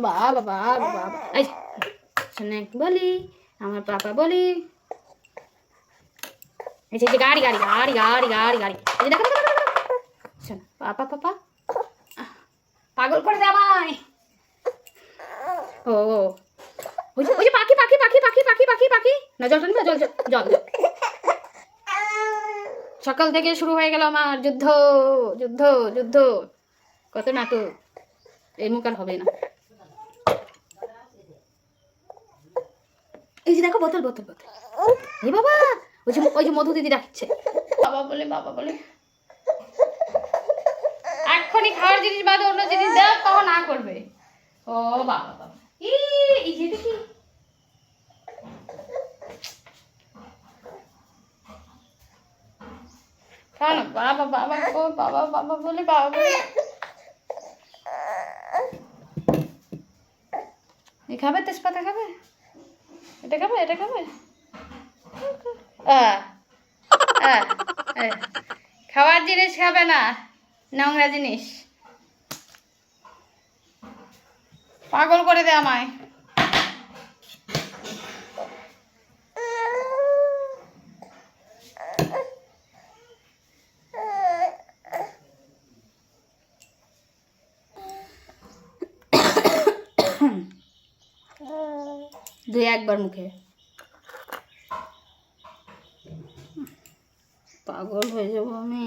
বাবা বাবা বাবা এই শোনে বলি আমার পাপা বলি এই যে গাড়ি গাড়ি গাড়ি গাড়ি গাড়ি গাড়ি এই যে দেখো শোন পাপা পাপা পাগল করে দে আমায় ও ওই যে পাখি পাখি পাখি পাখি পাখি পাখি পাখি না জল টানবে জল জল জল সকাল থেকে শুরু হয়ে গেল আমার যুদ্ধ যুদ্ধ যুদ্ধ কত নাটক এই মুখ আর হবে না এই যে দেখো বোতল বোতল বোতল এই বাবা ওই যে মধু দিদি ডাকছে বাবা বলে এক্ষুনি খাওয়ার জিনিস বাদে অন্য জিনিস দেখ তখন না করবে ও বাবা বাবা এই যে দেখি বাবা বাবা ও বাবা বাবা বলে খাবে তেজপাতা খাবে এটা খাবে খাওয়ার জিনিস খাবে না নোংরা জিনিস পাগল করে দে আমায় দুই একবার মুখে পাগল হয়ে যাবো আমি